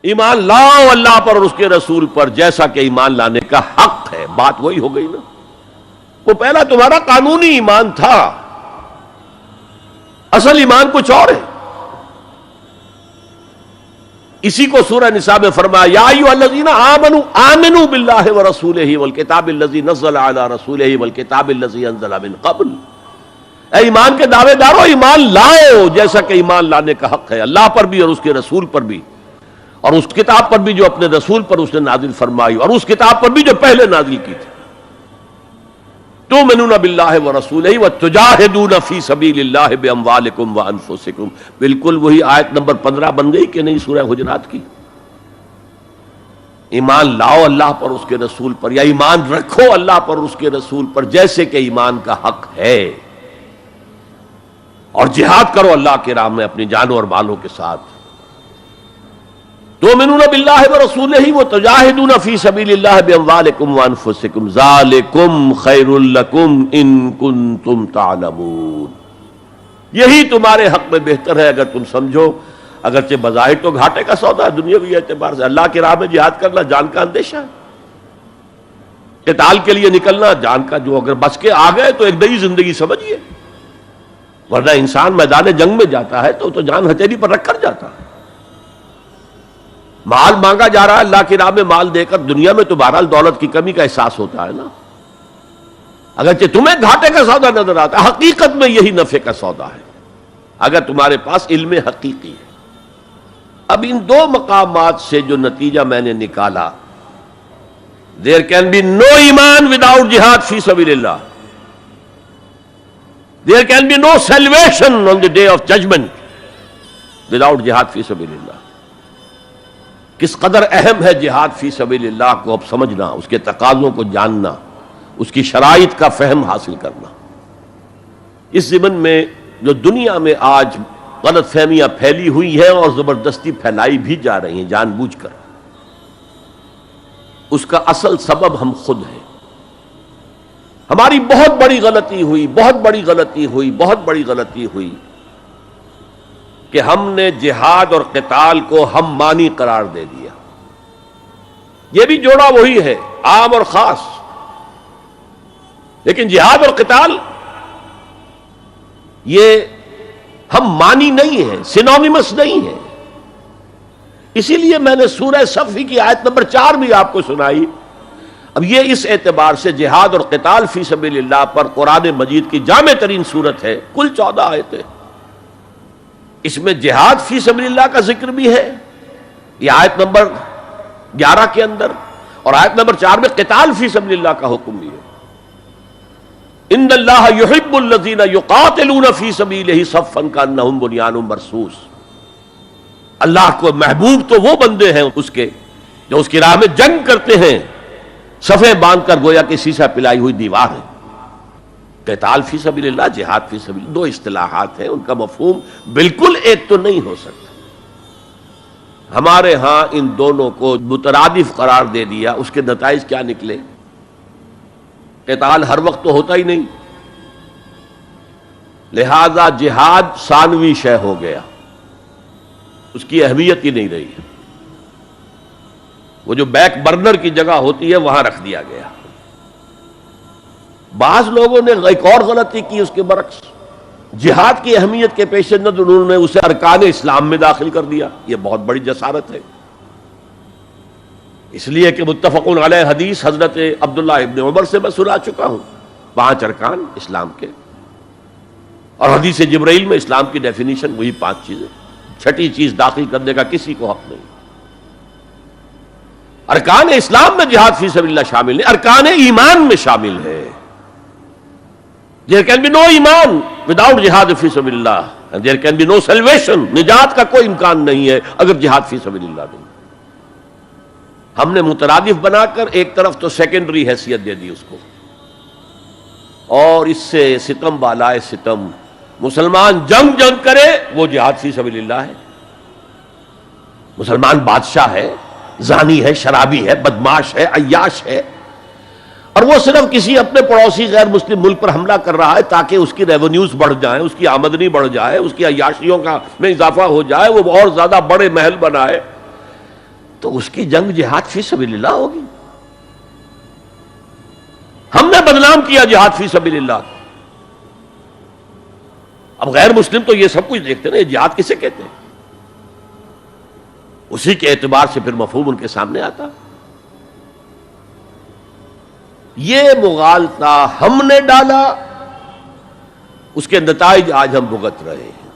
ایمان لاؤ اللہ پر اور اس کے رسول پر جیسا کہ ایمان لانے کا حق ہے. بات وہی ہو گئی نا. وہ پہلا تمہارا قانونی ایمان تھا، اصل ایمان کچھ اور ہے. اسی کو سورہ نساء میں فرمایا یا ایھا الذین آمنوا باللہ ورسولہ والکتاب الذی نزل علی رسولہ والکتاب الذی انزل من قبل. اے ایمان کے دعوے دارو، ایمان لاؤ جیسا کہ ایمان لانے کا حق ہے، اللہ پر بھی اور اس کے رسول پر بھی، اور اس کتاب پر بھی جو اپنے رسول پر اس نے نازل فرمائی، اور اس کتاب پر بھی جو پہلے نازل کی تھی. تؤمنون باللہ ورسولہ وتجاہدون فی سبیل اللہ باموالکم وانفسکم. بالکل وہی آیت نمبر 15 بن گئی کہ نہیں سورہ حجرات کی. ایمان لاؤ اللہ پر اس کے رسول پر، یا ایمان رکھو اللہ پر اس کے رسول پر جیسے کہ ایمان کا حق ہے، اور جہاد کرو اللہ کے راہ میں اپنی جانوں اور مالوں کے ساتھ. تؤمنون باللہ ورسولہ وتجاہدون فی سبیل اللہ باموالکم وانفسکم ذالکم خیر لکم ان کنتم تعلمون. یہی تمہارے حق میں بہتر ہے اگر تم سمجھو. اگرچہ بظاہر تو گھاٹے کا سودا ہے دنیاوی اعتبار سے. اللہ کے راہ میں جہاد کرنا جان کا اندیشہ ہے. قتال کے لیے نکلنا جان کا، جو اگر بچ کے آ گئے تو ایک نئی زندگی سمجھیے، ورنہ انسان میدان جنگ میں جاتا ہے تو جان ہتھیلی پر رکھ کر جاتا ہے. مال مانگا جا رہا ہے اللہ کی راہ میں، مال دے کر دنیا میں تو بہرحال دولت کی کمی کا احساس ہوتا ہے نا. اگرچہ تمہیں گھاٹے کا سودا نظر آتا ہے، حقیقت میں یہی نفع کا سودا ہے اگر تمہارے پاس علم حقیقی ہے. اب ان دو مقامات سے جو نتیجہ میں نے نکالا، there can be no ایمان without jihad فی سبیل اللہ. There can be no salvation on the day of judgment without jihad فی سبیل اللہ. کس قدر اہم ہے جہاد فی سبیل اللہ کو اب سمجھنا، اس کے تقاضوں کو جاننا، اس کی شرائط کا فہم حاصل کرنا. اس ضمن میں جو دنیا میں آج غلط فہمیاں پھیلی ہوئی ہیں اور زبردستی پھیلائی بھی جا رہی ہیں جان بوجھ کر، اس کا اصل سبب ہم خود ہیں. ہماری بہت بڑی غلطی ہوئی کہ ہم نے جہاد اور قتال کو ہم مانی قرار دے دیا. یہ بھی جوڑا وہی ہے، عام اور خاص. لیکن جہاد اور قتال یہ ہم مانی نہیں ہیں، سینونیمس نہیں ہیں. اسی لیے میں نے سورہ صفی کی آیت نمبر 4 بھی آپ کو سنائی. اب یہ اس اعتبار سے جہاد اور قتال فی سبیل اللہ پر قرآن مجید کی جامع ترین صورت ہے. کل 14 آیتیں، اس میں جہاد فی سبیل اللہ کا ذکر بھی ہے، یہ آیت نمبر 11 کے اندر، اور آیت نمبر 4 میں قتال فی سبیل اللہ کا حکم بھی ہے. ان اللہ یحب الذین یقاتلون فی صفا صفا کانہم بنیان مرصوص. اللہ کو محبوب تو وہ بندے ہیں اس کے جو اس کی راہ میں جنگ کرتے ہیں صفیں باندھ کر، گویا کہ سیسا پلائی ہوئی دیوار ہے. قتال فی سبیل اللہ، جہاد فی سبیل اللہ، دو اصطلاحات ہیں، ان کا مفہوم بالکل ایک تو نہیں ہو سکتا. ہمارے ہاں ان دونوں کو مترادف قرار دے دیا. اس کے نتائج کیا نکلے؟ قتال ہر وقت تو ہوتا ہی نہیں، لہذا جہاد ثانوی شے ہو گیا، اس کی اہمیت ہی نہیں رہی. وہ جو بیک برنر کی جگہ ہوتی ہے وہاں رکھ دیا گیا. بعض لوگوں نے ایک اور غلطی کی اس کے برعکس، جہاد کی اہمیت کے پیش نظر انہوں نے اسے ارکان اسلام میں داخل کر دیا. یہ بہت بڑی جسارت ہے، اس لیے کہ متفقون علیہ حدیث حضرت عبداللہ ابن عمر سے میں سنا چکا ہوں 5 ارکان اسلام کے، اور حدیث جبرائیل میں اسلام کی ڈیفینیشن وہی 5 چیزیں. چھٹی چیز داخل کرنے کا کسی کو حق نہیں. ارکان اسلام میں جہاد فی سبیل اللہ شامل ہے، ارکان ایمان میں شامل ہے. There can be no ایمان without جہاد فی سبیل اللہ, and there can be no salvation. نجات کا کوئی امکان نہیں ہے اگر جہاد فی سبیل اللہ نہیں. ہم نے مترادف بنا کر ایک طرف تو سیکنڈری حیثیت دے دی اس کو, اور اس سے ستم بالائے ستم مسلمان جنگ کرے وہ جہاد فی سبیل اللہ ہے. مسلمان بادشاہ ہے, زانی ہے, شرابی ہے, بدماش ہے, عیاش ہے, اور وہ صرف کسی اپنے پڑوسی غیر مسلم ملک پر حملہ کر رہا ہے تاکہ اس کی ریونیوز بڑھ جائیں, اس کی آمدنی بڑھ جائے, اس کی عیاشیوں کا میں اضافہ ہو جائے, وہ اور زیادہ بڑے محل بنائے. تو اس کی جنگ جہاد فی سبیل اللہ ہوگی. ہم نے بدنام کیا جہاد فی سبیل اللہ. اب غیر مسلم تو یہ سب کچھ دیکھتے ہیں، جہاد کسے کہتے ہیں؟ اسی کے اعتبار سے پھر مفہوم ان کے سامنے آتا. یہ مغالطہ ہم نے ڈالا، اس کے نتائج آج ہم بھگت رہے ہیں.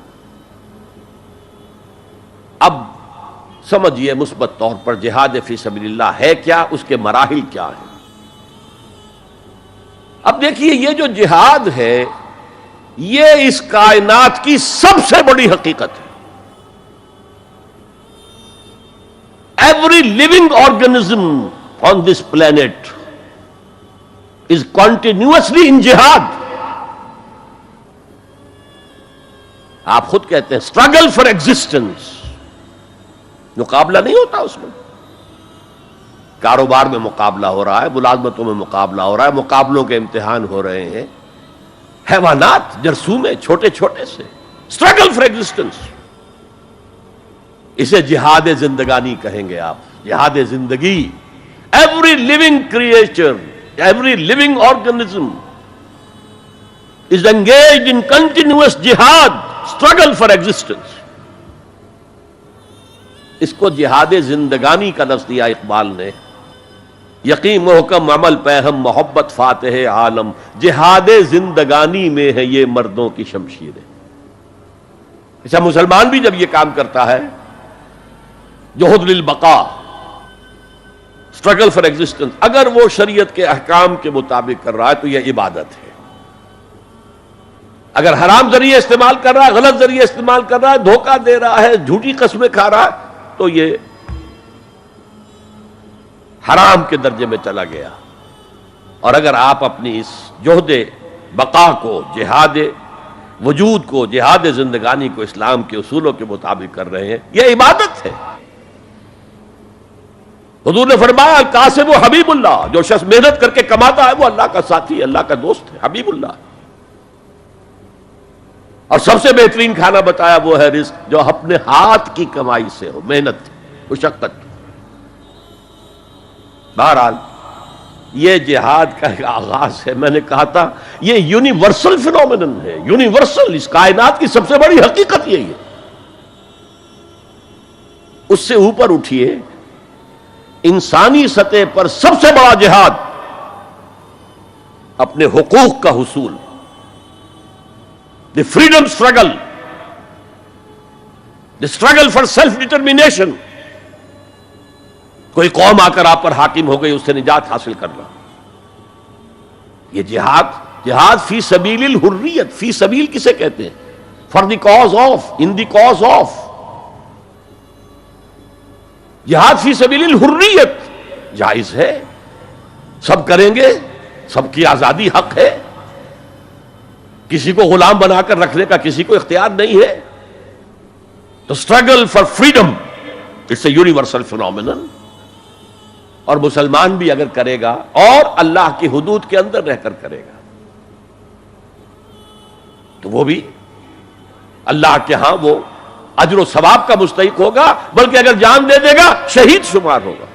اب سمجھیے مثبت طور پر جہاد فی سبیل اللہ ہے کیا، اس کے مراحل کیا ہیں. اب دیکھیے یہ جو جہاد ہے یہ اس کائنات کی سب سے بڑی حقیقت ہے. Every living organism on this planet is continuously in jihad. آپ خود کہتے ہیں struggle for existence. مقابلہ نہیں ہوتا اس میں. کاروبار میں مقابلہ ہو رہا ہے، ملازمتوں میں مقابلہ ہو رہا ہے، مقابلوں کے امتحان ہو رہے ہیں. حیوانات جرثومے چھوٹے چھوٹے سے struggle for existence. اسے جہاد زندگانی کہیں گے آپ، جہاد زندگی. Every living creature, every living organism is engaged in continuous jihad, struggle for existence. اس کو جہاد زندگانی کا لفظ دیا اقبال نے. یقین محکم عمل پہم محبت فاتح عالم، جہاد زندگانی میں ہے یہ مردوں کی شمشیریں. ایسا مسلمان بھی جب یہ کام کرتا ہے، جہد للبقاء، اسٹرگل فار ایگزسٹنس، اگر وہ شریعت کے احکام کے مطابق کر رہا ہے تو یہ عبادت ہے. اگر حرام ذریعے استعمال کر رہا ہے، غلط ذریعے استعمال کر رہا ہے، دھوکہ دے رہا ہے، جھوٹی قسمیں کھا رہا ہے، تو یہ حرام کے درجے میں چلا گیا. اور اگر آپ اپنی اس جہد بقا کو، جہاد وجود کو، جہاد زندگانی کو اسلام کے اصولوں کے مطابق کر رہے ہیں، یہ عبادت ہے. حضور نے فرمایا القاسم و حبیب اللہ، جو شخص محنت کر کے کماتا ہے وہ اللہ کا ساتھی، اللہ کا دوست ہے، حبیب اللہ. اور سب سے بہترین کھانا بتایا وہ ہے رزق جو اپنے ہاتھ کی کمائی سے ہو، محنت، مشقت. بہرحال یہ جہاد کا ایک آغاز ہے. میں نے کہا تھا یہ یونیورسل فینومینن ہے، یونیورسل، اس کائنات کی سب سے بڑی حقیقت یہی ہے. اس سے اوپر اٹھیے، انسانی سطح پر سب سے بڑا جہاد اپنے حقوق کا حصول، the freedom struggle, the struggle for self determination. کوئی قوم آ کر آپ پر حاکم ہو گئی، اس سے نجات حاصل کرنا. یہ جہاد فی سبیل الحریت. فی سبیل کسے کہتے ہیں؟ For the cause of, in the cause of. جہاد فی سبیل الحریت جائز ہے، سب کریں گے، سب کی آزادی حق ہے. کسی کو غلام بنا کر رکھنے کا کسی کو اختیار نہیں ہے. تو struggle for freedom it's a universal phenomenon. اور مسلمان بھی اگر کرے گا اور اللہ کی حدود کے اندر رہ کر کرے گا تو وہ بھی اللہ کے ہاں وہ اجر و ثواب کا مستحق ہوگا، بلکہ اگر جان دے دے گا شہید شمار ہوگا.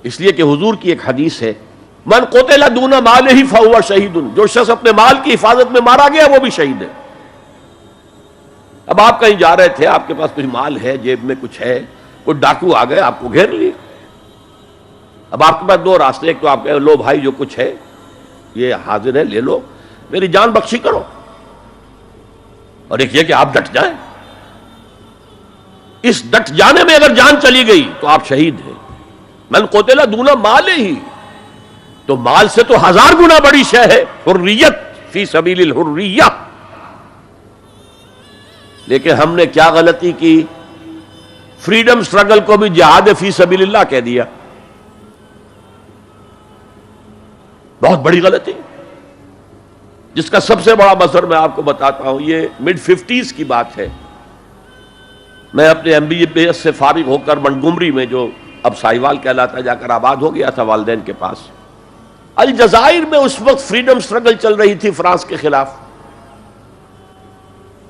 اس لیے کہ حضور کی ایک حدیث ہے، من قتل دون مالہ فہو شہید، جو شخص اپنے مال کی حفاظت میں مارا گیا وہ بھی شہید ہے. اب آپ کہیں جا رہے تھے، آپ کے پاس کچھ مال ہے، جیب میں کچھ ہے، کوئی ڈاکو آ گئے آپ کو گھیر لیے. اب آپ کے پاس دو راستے، ایک تو آپ کہیں لو بھائی جو کچھ ہے یہ حاضر ہے، لے لو، میری جان بخشی کرو، اور ایک یہ کہ آپ ڈٹ جائیں. اس ڈٹ جانے میں اگر جان چلی گئی تو آپ شہید ہیں. من قتل دون مالہ، تو مال سے تو 1000 گنا بڑی شے ہے حریت، فی سبیل الحریہ. لیکن ہم نے کیا غلطی کی؟ فریڈم سٹرگل کو بھی جہاد فی سبیل اللہ کہہ دیا. بہت بڑی غلطی، جس کا سب سے بڑا مظہر میں آپ کو بتاتا ہوں. یہ مڈ 50s کی بات ہے. میں اپنے MBA سے فارغ ہو کر منٹگومری میں، جو اب ساہیوال کہلاتا ہے، جا کر آباد ہو گیا تھا والدین کے پاس. الجزائر میں اس وقت فریڈم سٹرگل چل رہی تھی فرانس کے خلاف.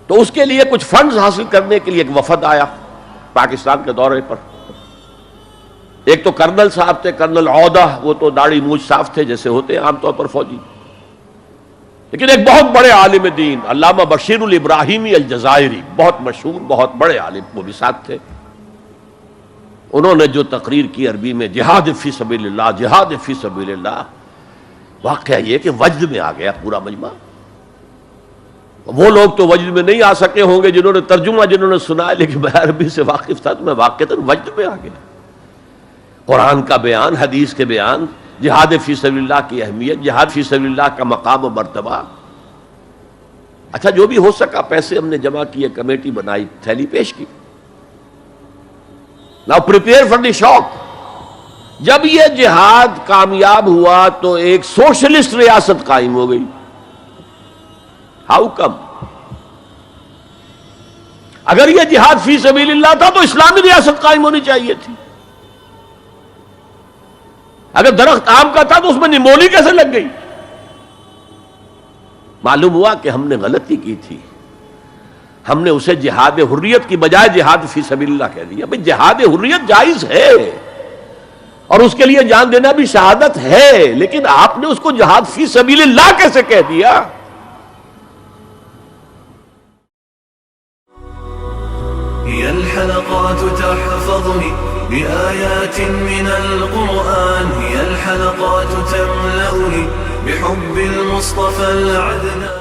تو اس کے لیے کچھ فنڈز حاصل کرنے کے لیے ایک وفد آیا پاکستان کے دورے پر. ایک تو کرنل صاحب تھے، کرنل عودہ، وہ تو داڑھی مونچھ صاف تھے جیسے ہوتے ہیں عام طور پر فوجی، لیکن ایک بہت بڑے عالم دین علامہ بشیر الابراہیمی الجزائری، بہت مشہور بہت بڑے عالم، وہ بھی ساتھ تھے۔ انہوں نے جو تقریر کی عربی میں، جہاد فی سبیل اللہ، جہاد فی سبیل اللہ، واقعہ یہ کہ وجد میں آ گیا پورا مجمع۔ وہ لوگ تو وجد میں نہیں آ سکے ہوں گے جنہوں نے ترجمہ جنہوں نے سنا ہے، لیکن میں عربی سے واقف تھا تو میں واقعتاً وجد میں آ گیا۔ قرآن کا بیان، حدیث کے بیان، جہاد فی سبیل اللہ کی اہمیت، جہاد فی سبیل اللہ کا مقام و مرتبہ۔ اچھا جو بھی ہو سکا، پیسے ہم نے جمع کیے، کمیٹی بنائی، تھیلی پیش کی۔ Now prepare for the shock۔ جب یہ جہاد کامیاب ہوا تو ایک سوشلسٹ ریاست قائم ہو گئی۔ How come? اگر یہ جہاد فی سبیل اللہ تھا تو اسلامی ریاست قائم ہونی چاہیے تھی۔ اگر درخت آم کا تھا تو اس میں نمولی کیسے لگ گئی؟ معلوم ہوا کہ ہم نے غلطی کی تھی، ہم نے اسے جہاد حریت کی بجائے جہاد فی سبیل اللہ کہہ دیا۔ بھئی جہاد حریت جائز ہے اور اس کے لیے جان دینا بھی شہادت ہے، لیکن آپ نے اس کو جہاد فی سبیل اللہ کیسے کہہ دیا؟ هي الحلقات تحفظني بآيات من القرآن، هي الحلقات تملأني بحب المصطفى العدنان۔